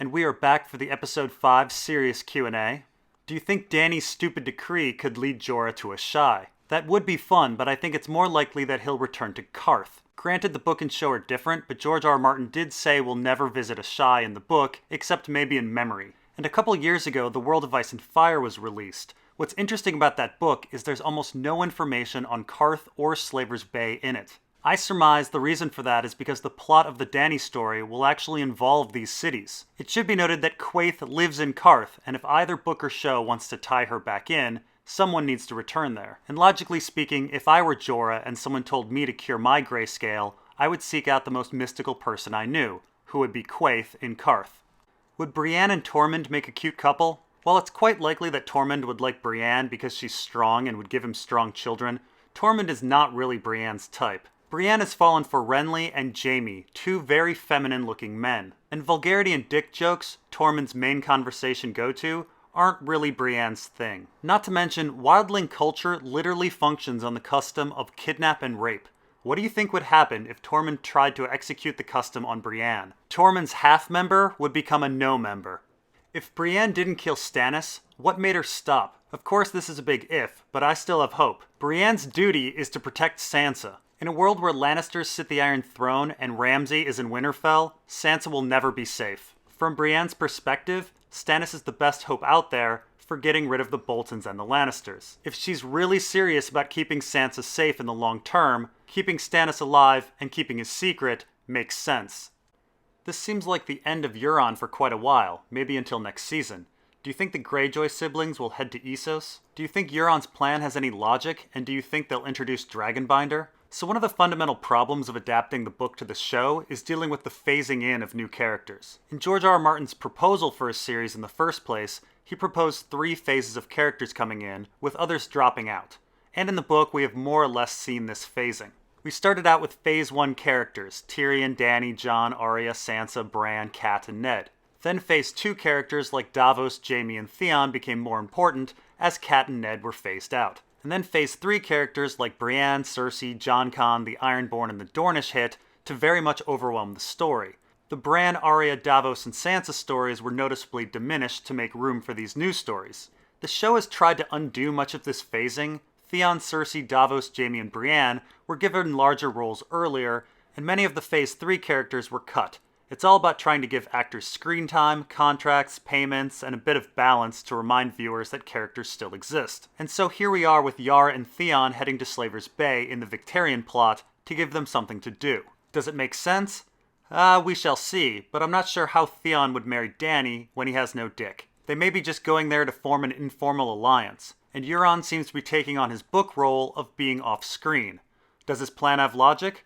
and we are back for the episode 5 serious Q&A. Do you think Dany's stupid decree could lead Jorah to a Shy? That would be fun, but I think it's more likely that he'll return to Qarth. Granted, the book and show are different, but George R. R. Martin did say we'll never visit a Shy in the book, except maybe in memory. And a couple years ago, The World of Ice and Fire was released. What's interesting about that book is there's almost no information on Qarth or Slaver's Bay in it. I surmise the reason for that is because the plot of the Dany story will actually involve these cities. It should be noted that Quaithe lives in Qarth, and if either book or show wants to tie her back in, someone needs to return there. And logically speaking, if I were Jorah and someone told me to cure my grayscale, I would seek out the most mystical person I knew, who would be Quaithe in Qarth. Would Brienne and Tormund make a cute couple? While it's quite likely that Tormund would like Brienne because she's strong and would give him strong children, Tormund is not really Brienne's type. Brienne has fallen for Renly and Jaime, two very feminine-looking men. And vulgarity and dick jokes, Tormund's main conversation go-to, aren't really Brienne's thing. Not to mention, wildling culture literally functions on the custom of kidnap and rape. What do you think would happen if Tormund tried to execute the custom on Brienne? Tormund's half-member would become a no-member. If Brienne didn't kill Stannis, what made her stop? Of course this is a big if, but I still have hope. Brienne's duty is to protect Sansa. In a world where Lannisters sit the Iron Throne and Ramsay is in Winterfell, Sansa will never be safe. From Brienne's perspective, Stannis is the best hope out there for getting rid of the Boltons and the Lannisters. If she's really serious about keeping Sansa safe in the long term, keeping Stannis alive and keeping his secret makes sense. This seems like the end of Euron for quite a while, maybe until next season. Do you think the Greyjoy siblings will head to Essos? Do you think Euron's plan has any logic, and do you think they'll introduce Dragonbinder? So one of the fundamental problems of adapting the book to the show is dealing with the phasing in of new characters. In George R. R. Martin's proposal for a series in the first place, he proposed 3 phases of characters coming in, with others dropping out. And in the book, we have more or less seen this phasing. We started out with Phase 1 characters, Tyrion, Dany, Jon, Arya, Sansa, Bran, Cat, and Ned. Then Phase 2 characters like Davos, Jaime, and Theon became more important as Cat and Ned were phased out. And then Phase 3 characters like Brienne, Cersei, Jon Con, the Ironborn, and the Dornish hit to very much overwhelm the story. The Bran, Arya, Davos, and Sansa stories were noticeably diminished to make room for these new stories. The show has tried to undo much of this phasing. Theon, Cersei, Davos, Jaime, and Brienne were given larger roles earlier, and many of the Phase 3 characters were cut. It's all about trying to give actors screen time, contracts, payments, and a bit of balance to remind viewers that characters still exist. And so here we are with Yara and Theon heading to Slaver's Bay in the Victarion plot to give them something to do. Does it make sense? We shall see, but I'm not sure how Theon would marry Dany when he has no dick. They may be just going there to form an informal alliance, and Euron seems to be taking on his book role of being off-screen. Does his plan have logic?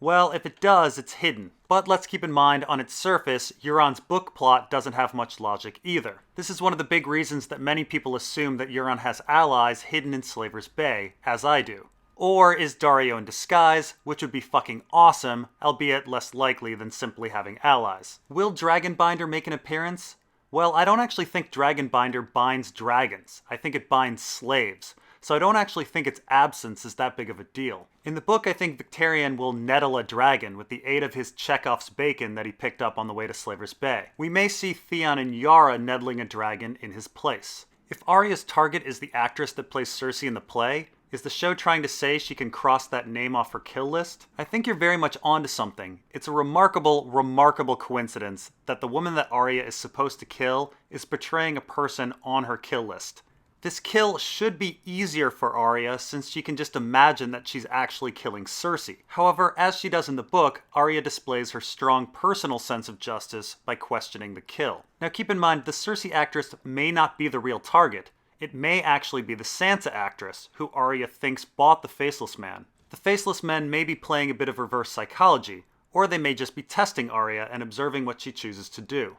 Well, if it does, it's hidden. But let's keep in mind, on its surface, Euron's book plot doesn't have much logic either. This is one of the big reasons that many people assume that Euron has allies hidden in Slaver's Bay, as I do. Or is Daario in disguise, which would be fucking awesome, albeit less likely than simply having allies. Will Dragonbinder make an appearance? Well, I don't actually think Dragonbinder binds dragons. I think it binds slaves. So I don't actually think its absence is that big of a deal. In the book, I think Victarion will nettle a dragon with the aid of his Chekhov's bacon that he picked up on the way to Slaver's Bay. We may see Theon and Yara nettling a dragon in his place. If Arya's target is the actress that plays Cersei in the play, is the show trying to say she can cross that name off her kill list? I think you're very much onto something. It's a remarkable coincidence that the woman that Arya is supposed to kill is portraying a person on her kill list. This kill should be easier for Arya since she can just imagine that she's actually killing Cersei. However, as she does in the book, Arya displays her strong personal sense of justice by questioning the kill. Now keep in mind, the Cersei actress may not be the real target. It may actually be the Sansa actress, who Arya thinks bought the Faceless Man. The Faceless Men may be playing a bit of reverse psychology, or they may just be testing Arya and observing what she chooses to do.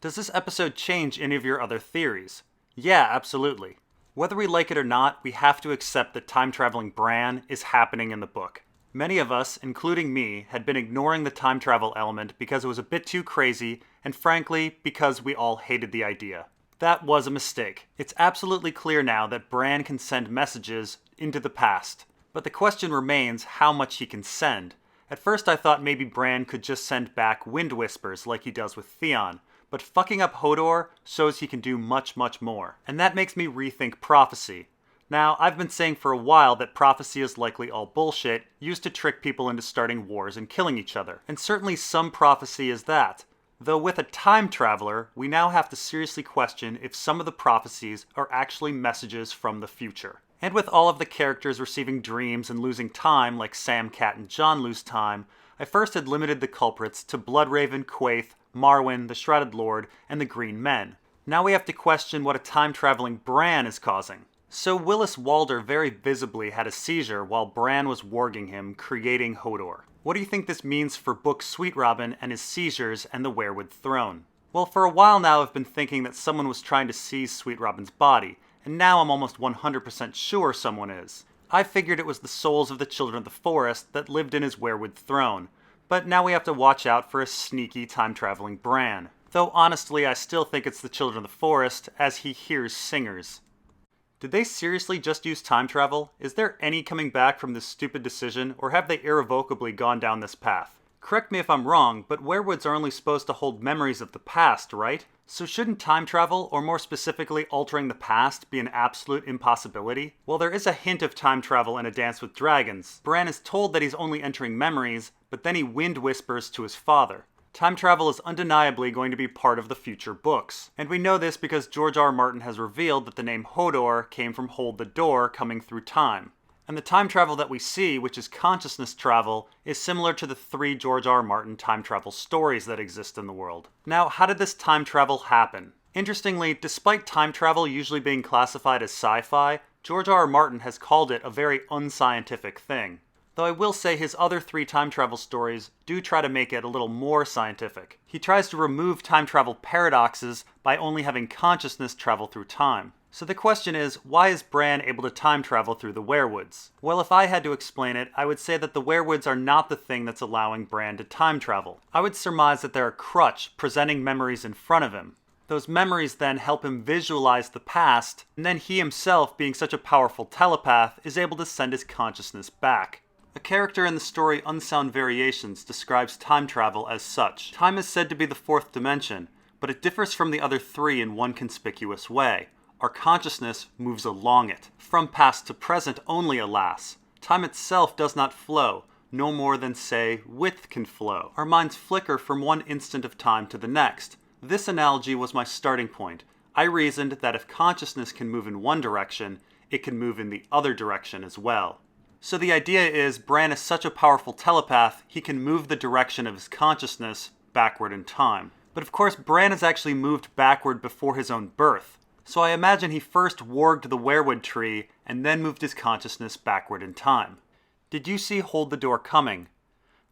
Does this episode change any of your other theories? Yeah, absolutely. Whether we like it or not, we have to accept that time-traveling Bran is happening in the book. Many of us, including me, had been ignoring the time travel element because it was a bit too crazy, and frankly, because we all hated the idea. That was a mistake. It's absolutely clear now that Bran can send messages into the past. But the question remains how much he can send. At first I thought maybe Bran could just send back wind whispers like he does with Theon, but fucking up Hodor shows he can do much, much more. And that makes me rethink prophecy. Now, I've been saying for a while that prophecy is likely all bullshit, used to trick people into starting wars and killing each other. And certainly some prophecy is that. Though with a time traveler, we now have to seriously question if some of the prophecies are actually messages from the future. And with all of the characters receiving dreams and losing time, like Sam, Cat, and Jon lose time, I first had limited the culprits to Bloodraven, Quaithe, Marwyn, the Shrouded Lord, and the Green Men. Now we have to question what a time-traveling Bran is causing. So Willis Walder very visibly had a seizure while Bran was warging him, creating Hodor. What do you think this means for Book Sweet Robin and his seizures and the Weirwood Throne? Well, for a while now I've been thinking that someone was trying to seize Sweet Robin's body, and now I'm almost 100% sure someone is. I figured it was the souls of the children of the forest that lived in his Weirwood Throne, but now we have to watch out for a sneaky time-traveling Bran. Though honestly, I still think it's the children of the forest, as he hears singers. Did they seriously just use time travel? Is there any coming back from this stupid decision, or have they irrevocably gone down this path? Correct me if I'm wrong, but werewoods are only supposed to hold memories of the past, right? So shouldn't time travel, or more specifically altering the past, be an absolute impossibility? Well, there is a hint of time travel in A Dance with Dragons. Bran is told that he's only entering memories, but then he wind whispers to his father. Time travel is undeniably going to be part of the future books. And we know this because George R. R. Martin has revealed that the name Hodor came from hold the door coming through time. And the time travel that we see, which is consciousness travel, is similar to the 3 George R. R. Martin time travel stories that exist in the world. Now, how did this time travel happen? Interestingly, despite time travel usually being classified as sci-fi, George R. R. Martin has called it a very unscientific thing. Though I will say his other 3 time travel stories do try to make it a little more scientific. He tries to remove time travel paradoxes by only having consciousness travel through time. So the question is, why is Bran able to time travel through the werewoods? Well, if I had to explain it, I would say that the werewoods are not the thing that's allowing Bran to time travel. I would surmise that they're a crutch presenting memories in front of him. Those memories then help him visualize the past, and then he himself, being such a powerful telepath, is able to send his consciousness back. A character in the story Unsound Variations describes time travel as such. Time is said to be the 4th dimension, but it differs from the other 3 in one conspicuous way. Our consciousness moves along it. From past to present only, alas. Time itself does not flow, no more than, say, width can flow. Our minds flicker from one instant of time to the next. This analogy was my starting point. I reasoned that if consciousness can move in one direction, it can move in the other direction as well. So the idea is, Bran is such a powerful telepath, he can move the direction of his consciousness backward in time. But of course, Bran has actually moved backward before his own birth. So I imagine he first warged the weirwood tree and then moved his consciousness backward in time. Did you see Hold the Door coming?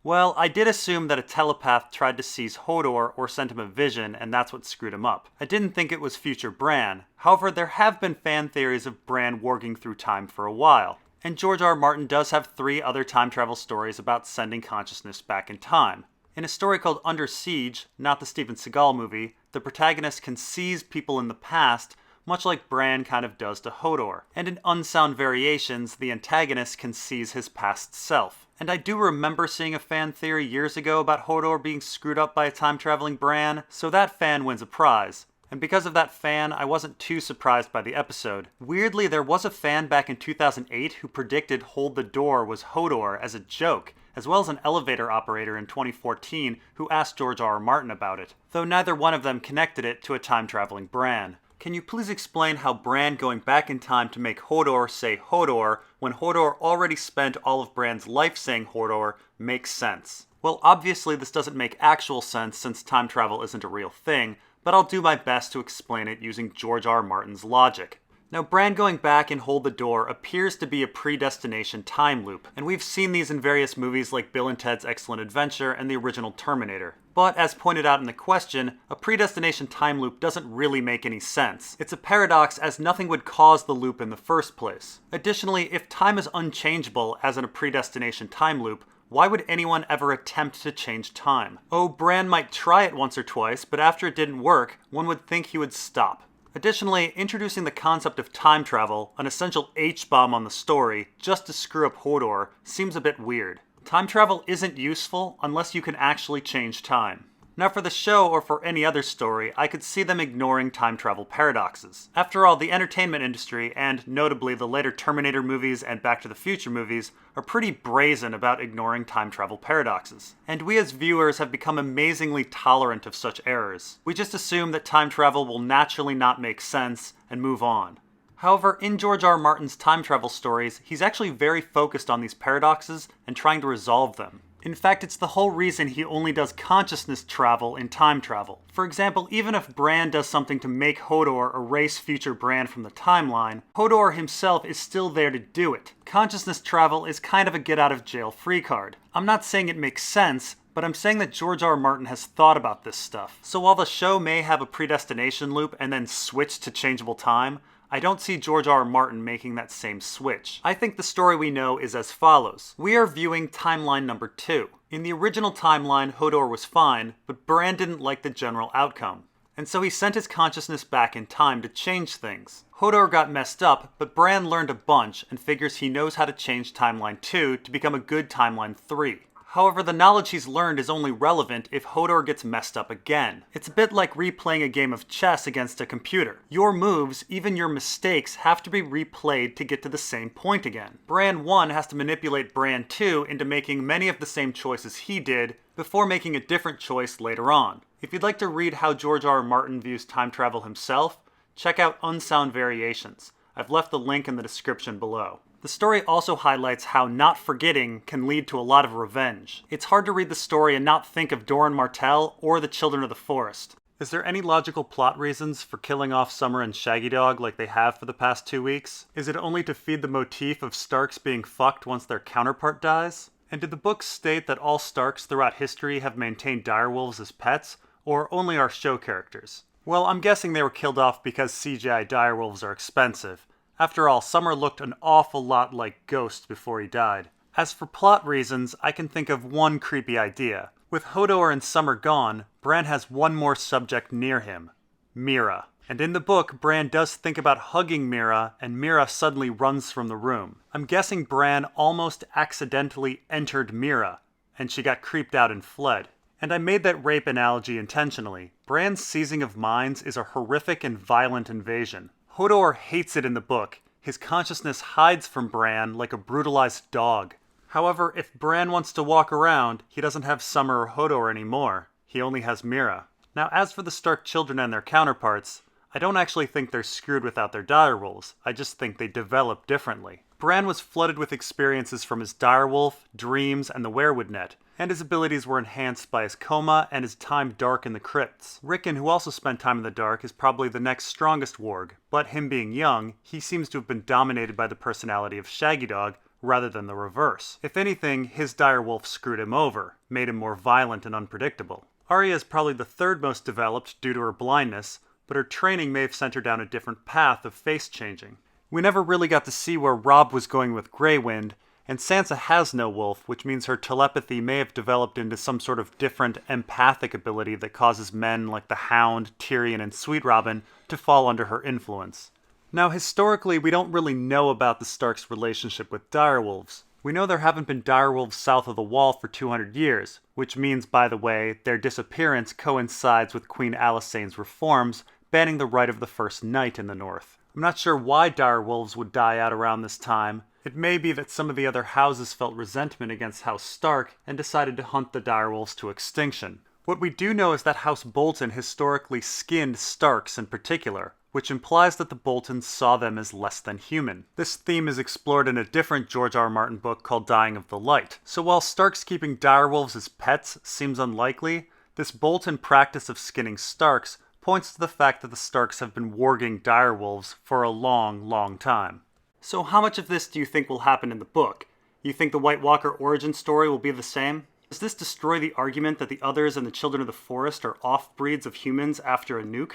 Well, I did assume that a telepath tried to seize Hodor or sent him a vision, and that's what screwed him up. I didn't think it was future Bran. However, there have been fan theories of Bran warging through time for a while. And George R. R. Martin does have 3 other time travel stories about sending consciousness back in time. In a story called Under Siege, not the Steven Seagal movie, the protagonist can seize people in the past, much like Bran kind of does to Hodor. And in Unsound Variations, the antagonist can seize his past self. And I do remember seeing a fan theory years ago about Hodor being screwed up by a time-traveling Bran, so that fan wins a prize. And because of that fan, I wasn't too surprised by the episode. Weirdly, there was a fan back in 2008 who predicted Hold the Door was Hodor as a joke, as well as an elevator operator in 2014 who asked George R. R. Martin about it, though neither one of them connected it to a time-traveling Bran. Can you please explain how Bran going back in time to make Hodor say Hodor when Hodor already spent all of Bran's life saying Hodor makes sense? Well, obviously this doesn't make actual sense since time travel isn't a real thing, but I'll do my best to explain it using George R. R. Martin's logic. Now, Bran going back and Hold the Door appears to be a predestination time loop, and we've seen these in various movies like Bill and Ted's Excellent Adventure and the original Terminator. But, as pointed out in the question, a predestination time loop doesn't really make any sense. It's a paradox as nothing would cause the loop in the first place. Additionally, if time is unchangeable as in a predestination time loop, why would anyone ever attempt to change time? Oh, Bran might try it once or twice, but after it didn't work, one would think he would stop. Additionally, introducing the concept of time travel, an essential H-bomb on the story, just to screw up Hodor, seems a bit weird. Time travel isn't useful unless you can actually change time. Now for the show or for any other story, I could see them ignoring time travel paradoxes. After all, the entertainment industry, and notably the later Terminator movies and Back to the Future movies, are pretty brazen about ignoring time travel paradoxes. And we as viewers have become amazingly tolerant of such errors. We just assume that time travel will naturally not make sense and move on. However, in George R. R. Martin's time travel stories, he's actually very focused on these paradoxes and trying to resolve them. In fact, it's the whole reason he only does consciousness travel in time travel. For example, even if Bran does something to make Hodor erase future Bran from the timeline, Hodor himself is still there to do it. Consciousness travel is kind of a get-out-of-jail-free card. I'm not saying it makes sense, but I'm saying that George R. R. Martin has thought about this stuff. So while the show may have a predestination loop and then switch to changeable time, I don't see George R. R. Martin making that same switch. I think the story we know is as follows. We are viewing timeline number 2. In the original timeline, Hodor was fine, but Bran didn't like the general outcome. And so he sent his consciousness back in time to change things. Hodor got messed up, but Bran learned a bunch and figures he knows how to change timeline 2 to become a good timeline 3. However, the knowledge he's learned is only relevant if Hodor gets messed up again. It's a bit like replaying a game of chess against a computer. Your moves, even your mistakes, have to be replayed to get to the same point again. Bran 1 has to manipulate Bran 2 into making many of the same choices he did before making a different choice later on. If you'd like to read how George R. R. Martin views time travel himself, check out Unsound Variations. I've left the link in the description below. The story also highlights how not forgetting can lead to a lot of revenge. It's hard to read the story and not think of Doran Martell or the Children of the Forest. Is there any logical plot reasons for killing off Summer and Shaggy Dog like they have for the past 2 weeks? Is it only to feed the motif of Starks being fucked once their counterpart dies? And did the books state that all Starks throughout history have maintained direwolves as pets, or only our show characters? Well, I'm guessing they were killed off because CGI direwolves are expensive. After all, Summer looked an awful lot like Ghost before he died. As for plot reasons, I can think of one creepy idea. With Hodor and Summer gone, Bran has one more subject near him, Mira. And in the book, Bran does think about hugging Mira, and Mira suddenly runs from the room. I'm guessing Bran almost accidentally entered Mira, and she got creeped out and fled. And I made that rape analogy intentionally. Bran's seizing of minds is a horrific and violent invasion. Hodor hates it in the book. His consciousness hides from Bran like a brutalized dog. However, if Bran wants to walk around, he doesn't have Summer or Hodor anymore. He only has Mira. Now, as for the Stark children and their counterparts, I don't actually think they're screwed without their direwolves. I just think they develop differently. Bran was flooded with experiences from his direwolf, dreams, and the werewood net, and his abilities were enhanced by his coma and his time dark in the crypts. Rickon, who also spent time in the dark, is probably the next strongest warg, but him being young, he seems to have been dominated by the personality of Shaggy Dog rather than the reverse. If anything, his direwolf screwed him over, made him more violent and unpredictable. Arya is probably the third most developed due to her blindness, but her training may have sent her down a different path of face changing. We never really got to see where Robb was going with Grey Wind, and Sansa has no wolf, which means her telepathy may have developed into some sort of different empathic ability that causes men like the Hound, Tyrion, and Sweet Robin to fall under her influence. Now, historically, we don't really know about the Starks' relationship with direwolves. We know there haven't been direwolves south of the Wall for 200 years, which means, by the way, their disappearance coincides with Queen Alysanne's reforms, banning the right of the First Night in the North. I'm not sure why direwolves would die out around this time. It may be that some of the other houses felt resentment against House Stark and decided to hunt the direwolves to extinction. What we do know is that House Bolton historically skinned Starks in particular, which implies that the Boltons saw them as less than human. This theme is explored in a different George R. R. Martin book called Dying of the Light. So while Starks keeping direwolves as pets seems unlikely, this Bolton practice of skinning Starks points to the fact that the Starks have been warging direwolves for a long, long time. So how much of this do you think will happen in the book? You think the White Walker origin story will be the same? Does this destroy the argument that the others and the Children of the Forest are off-breeds of humans after a nuke?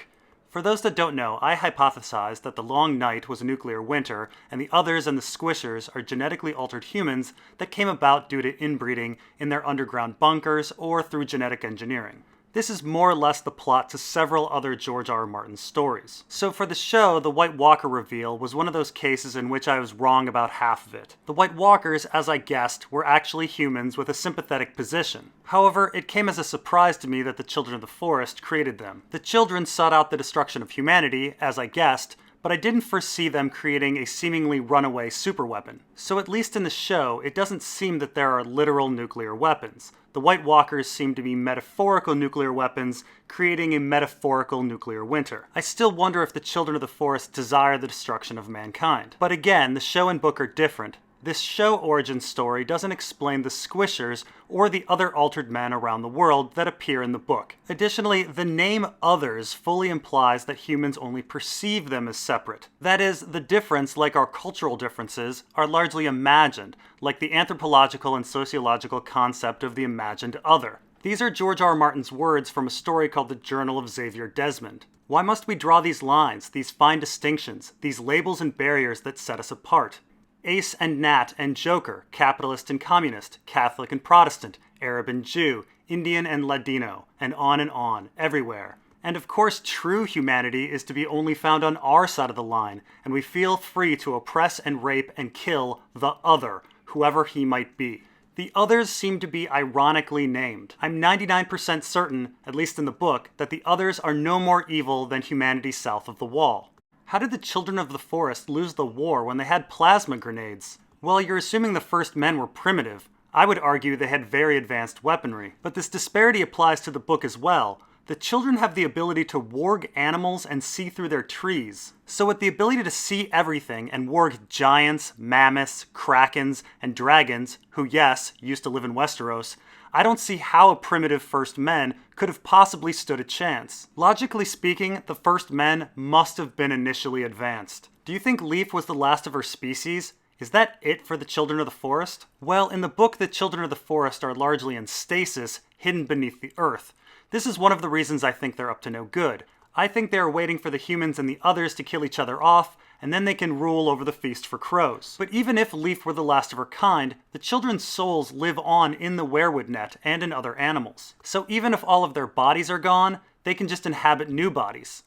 For those that don't know, I hypothesized that the Long Night was a nuclear winter, and the others and the Squishers are genetically altered humans that came about due to inbreeding in their underground bunkers or through genetic engineering. This is more or less the plot to several other George R. R. Martin stories. So for the show, the White Walker reveal was one of those cases in which I was wrong about half of it. The White Walkers, as I guessed, were actually humans with a sympathetic position. However, it came as a surprise to me that the Children of the Forest created them. The children sought out the destruction of humanity, as I guessed, but I didn't foresee them creating a seemingly runaway superweapon. So at least in the show, it doesn't seem that there are literal nuclear weapons. The White Walkers seem to be metaphorical nuclear weapons, creating a metaphorical nuclear winter. I still wonder if the Children of the Forest desire the destruction of mankind. But again, the show and book are different. This show origin story doesn't explain the Squishers or the other altered men around the world that appear in the book. Additionally, the name Others fully implies that humans only perceive them as separate. That is, the difference, like our cultural differences, are largely imagined, like the anthropological and sociological concept of the imagined other. These are George R. R. Martin's words from a story called The Journal of Xavier Desmond. Why must we draw these lines, these fine distinctions, these labels and barriers that set us apart? Ace and Nat and Joker, capitalist and communist, Catholic and Protestant, Arab and Jew, Indian and Ladino, and on, everywhere. And of course, true humanity is to be only found on our side of the line, and we feel free to oppress and rape and kill the other, whoever he might be. The others seem to be ironically named. I'm 99% certain, at least in the book, that the others are no more evil than humanity south of the wall. How did the Children of the Forest lose the war when they had plasma grenades? Well, you're assuming the first men were primitive. I would argue they had very advanced weaponry. But this disparity applies to the book as well. The children have the ability to warg animals and see through their trees. So with the ability to see everything and warg giants, mammoths, krakens, and dragons, who yes, used to live in Westeros, I don't see how a primitive first men could have possibly stood a chance. Logically speaking, the first men must have been initially advanced. Do you think Leaf was the last of her species? Is that it for the Children of the Forest? Well, in the book, the Children of the Forest are largely in stasis, hidden beneath the earth. This is one of the reasons I think they're up to no good. I think they are waiting for the humans and the others to kill each other off, and then they can rule over the Feast for Crows. But even if Leaf were the last of her kind, the children's souls live on in the werewood net and in other animals. So even if all of their bodies are gone, they can just inhabit new bodies.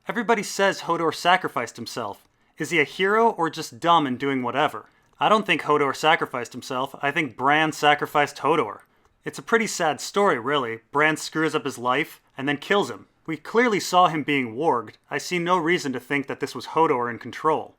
Everybody says Hodor sacrificed himself. Is he a hero or just dumb and doing whatever? I don't think Hodor sacrificed himself. I think Bran sacrificed Hodor. It's a pretty sad story, really. Bran screws up his life and then kills him. We clearly saw him being warged. I see no reason to think that this was Hodor in control.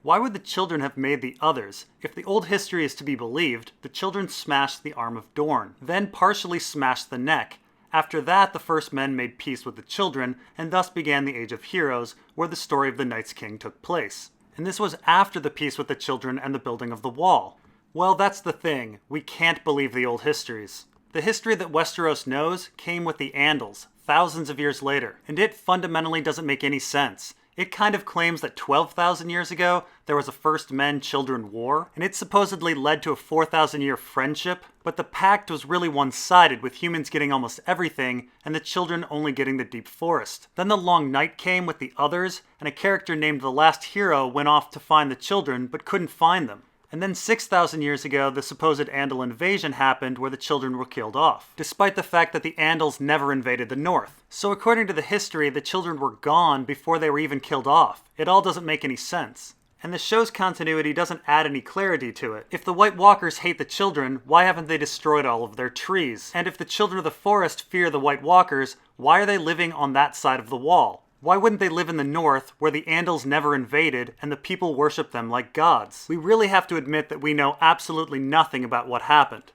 Why would the children have made the others? If the old history is to be believed, the children smashed the arm of Dorne, then partially smashed the neck. After that, the first men made peace with the children, and thus began the Age of Heroes, where the story of the Night's King took place. And this was after the peace with the children and the building of the wall. Well, that's the thing. We can't believe the old histories. The history that Westeros knows came with the Andals, thousands of years later, and it fundamentally doesn't make any sense. It kind of claims that 12,000 years ago, there was a first men-children war, and it supposedly led to a 4,000-year friendship, but the pact was really one-sided, with humans getting almost everything, and the children only getting the deep forest. Then the long night came with the others, and a character named the Last Hero went off to find the children, but couldn't find them. And then 6,000 years ago, the supposed Andal invasion happened where the children were killed off, despite the fact that the Andals never invaded the north. So according to the history, the children were gone before they were even killed off. It all doesn't make any sense. And the show's continuity doesn't add any clarity to it. If the White Walkers hate the children, why haven't they destroyed all of their trees? And if the Children of the Forest fear the White Walkers, why are they living on that side of the wall? Why wouldn't they live in the north, where the Andals never invaded and the people worship them like gods? We really have to admit that we know absolutely nothing about what happened.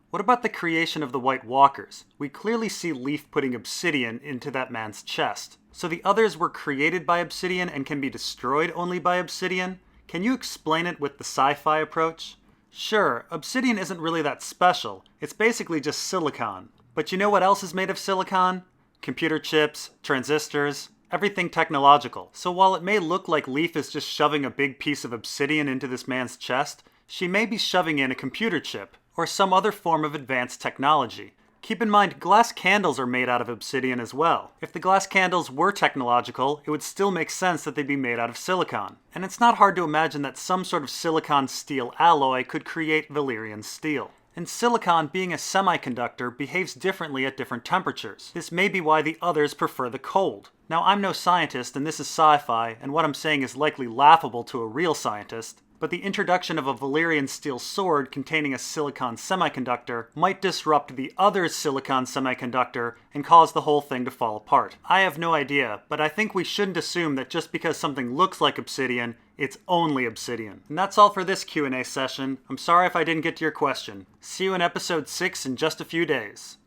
What about the creation of the White Walkers? We clearly see Leaf putting obsidian into that man's chest. So the others were created by obsidian and can be destroyed only by obsidian? Can you explain it with the sci-fi approach? Sure, obsidian isn't really that special. It's basically just silicon. But you know what else is made of silicon? Computer chips, transistors, everything technological. So while it may look like Leaf is just shoving a big piece of obsidian into this man's chest, she may be shoving in a computer chip, or some other form of advanced technology. Keep in mind, glass candles are made out of obsidian as well. If the glass candles were technological, it would still make sense that they'd be made out of silicon. And it's not hard to imagine that some sort of silicon-steel alloy could create Valyrian steel. And silicon, being a semiconductor, behaves differently at different temperatures. This may be why the others prefer the cold. Now, I'm no scientist, and this is sci-fi, and what I'm saying is likely laughable to a real scientist, but the introduction of a Valyrian steel sword containing a silicon semiconductor might disrupt the other silicon semiconductor and cause the whole thing to fall apart. I have no idea, but I think we shouldn't assume that just because something looks like obsidian, it's only obsidian. And that's all for this Q&A session. I'm sorry if I didn't get to your question. See you in episode 6 in just a few days.